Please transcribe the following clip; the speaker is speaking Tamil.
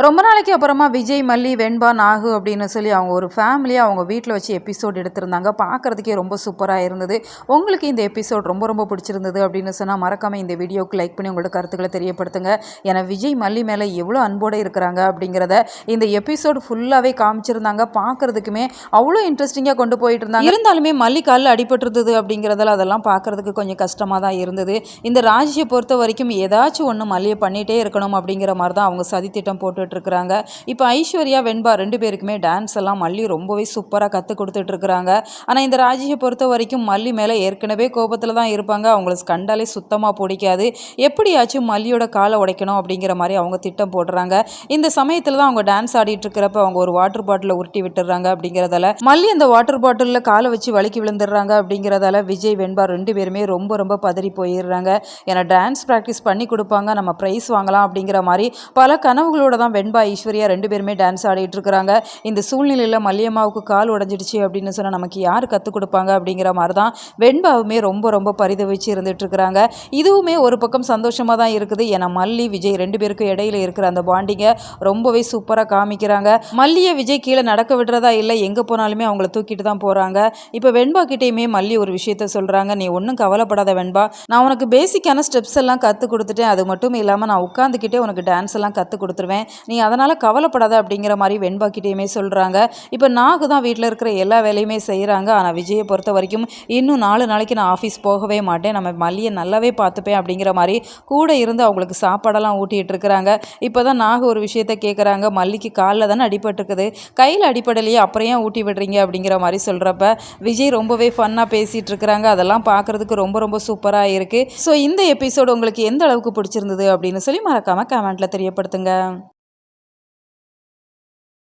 ரொம்ப நாளைக்கு அப்புறமா விஜய், மல்லி, வெண்பா, நாகு அப்படின்னு சொல்லி அவங்க ஒரு ஃபேமிலியாக அவங்க வீட்டில் வச்சு எபிசோட் எடுத்திருந்தாங்க. பார்க்குறதுக்கே ரொம்ப சூப்பராக இருந்தது. உங்களுக்கு இந்த எபிசோட் ரொம்ப ரொம்ப பிடிச்சிருந்தது அப்படின்னு சொன்னால் மறக்காமல் இந்த வீடியோவுக்கு லைக் பண்ணி உங்களோட கருத்துக்களை தெரியப்படுத்துங்க. ஏன்னா விஜய், மல்லி மேலே எவ்வளோ அன்போடு இருக்கிறாங்க அப்படிங்கிறத இந்த எபிசோட் ஃபுல்லாகவே காமிச்சிருந்தாங்க. பார்க்குறதுக்குமே அவ்வளோ இன்ட்ரெஸ்டிங்காக கொண்டு போயிட்டு இருந்தாங்க. இருந்தாலுமே மல்லி காலில் அடிபட்டுருந்தது அப்படிங்கிறதால அதெல்லாம் பார்க்குறதுக்கு கொஞ்சம் கஷ்டமாக தான் இருந்தது. இந்த ராஜியை பொறுத்த வரைக்கும் ஏதாச்சும் ஒன்று மல்லியை பண்ணிகிட்டே இருக்கணும் அப்படிங்கிற மாதிரி தான் அவங்க சதித்திட்டம் போட்டு இருக்கிறாங்க. இப்போ ஐஸ்வர்யா, வெண்பா 2 பேருக்குமே டான்ஸ் எல்லாம் மல்லி ரொம்பவே சூப்பராக கற்றுக் கொடுத்துட்டு இருக்கிறாங்க. ஆனால் இந்த ராஜியை பொறுத்த வரைக்கும் மல்லி மேலே ஏற்கனவே கோபத்தில் தான் இருப்பாங்க. அவங்களுக்கு கண்டாலே சுத்தமாக பிடிக்காது. எப்படியாச்சும் மல்லியோட காலை உடைக்கணும் அப்படிங்கிற மாதிரி அவங்க திட்டம் போடுறாங்க. இந்த சமயத்தில் தான் அவங்க டான்ஸ் ஆடிட்டு இருக்கிறப்ப அவங்க ஒரு வாட்டர் பாட்டிலை உருட்டி விட்டுறாங்க. அப்படிங்கிறதால மல்லி அந்த வாட்டர் பாட்டிலில் காலை வச்சு வலிக்கி விழுந்துடுறாங்க. அப்படிங்கிறதால விஜய், வெண்பா 2 பேருமே ரொம்ப ரொம்ப பதறி போயிடுறாங்க. ஏன்னா டான்ஸ் ப்ராக்டிஸ் பண்ணி கொடுப்பாங்க, நம்ம ப்ரைஸ் வாங்கலாம் அப்படிங்கிற மாதிரி பல கனவுகளோட தான் வெண்பா, ஐஸ்வர்யா 2 பேருமே டான்ஸ் ஆடிட்டு இருக்கிறாங்க. இந்த சூழ்நிலையில் மல்லியம்மாவுக்கு கால் உடஞ்சிடுச்சு அப்படின்னு சொன்னால் நமக்கு யார் கற்றுக் கொடுப்பாங்க அப்படிங்கிற மாதிரி தான் வெண்பாவுமே ரொம்ப ரொம்ப பரிதவிச்சு இருந்துட்டு இருக்கிறாங்க. இதுவுமே ஒரு பக்கம் சந்தோஷமாக தான் இருக்குது. ஏன்னா மல்லி, விஜய் 2 பேருக்கும் இடையில இருக்கிற அந்த பாண்டிங்கை ரொம்பவே சூப்பராக காமிக்கிறாங்க. மல்லியை விஜய் கீழே நடக்க விடுறதா இல்லை, எங்கே போனாலுமே அவங்கள தூக்கிட்டு தான் போகிறாங்க. இப்போ வெண்பா கிட்டேயுமே மல்லி ஒரு விஷயத்த சொல்கிறாங்க. நீ ஒன்றும் கவலைப்படாத வெண்பா, நான் உனக்கு பேசிக்கான ஸ்டெப்ஸ் எல்லாம் கற்றுக் கொடுத்துட்டேன். அது மட்டும் இல்லாமல் நான் உட்காந்துக்கிட்டே உனக்கு டான்ஸ் எல்லாம் கற்றுக் கொடுத்துருவேன். நீ அதனால் கவலைப்படாத அப்படிங்கிற மாதிரி வெண்பா கிட்டேயுமே சொல்கிறாங்க. இப்போ நாகு தான் வீட்டில் இருக்கிற எல்லா வேலையுமே செய்கிறாங்க. ஆனால் விஜயை பொறுத்த வரைக்கும் இன்னும் 4 நாளைக்கு நான் ஆஃபீஸ் போகவே மாட்டேன், நம்ம மல்லியை நல்லாவே பார்த்துப்பேன் அப்படிங்கிற மாதிரி கூட இருந்து அவங்களுக்கு சாப்பாடெல்லாம் ஊட்டிகிட்டு இருக்கிறாங்க. இப்போ தான் நாகு ஒரு விஷயத்த கேட்குறாங்க. மல்லிக்கு காலில் தானே அடிபட்டுருக்குது, கையில் அடிப்படலையே, அப்புறம் ஏன் ஊட்டி விடுறீங்க அப்படிங்கிற மாதிரி சொல்கிறப்ப விஜய் ரொம்பவே ஃபன்னாக பேசிகிட்டு இருக்கிறாங்க. அதெல்லாம் பார்க்குறதுக்கு ரொம்ப ரொம்ப சூப்பராக இருக்குது. ஸோ இந்த எபிசோடு உங்களுக்கு எந்த அளவுக்கு பிடிச்சிருந்தது அப்படின்னு சொல்லி மறக்காமல் கமெண்ட்டில் தெரியப்படுத்துங்க.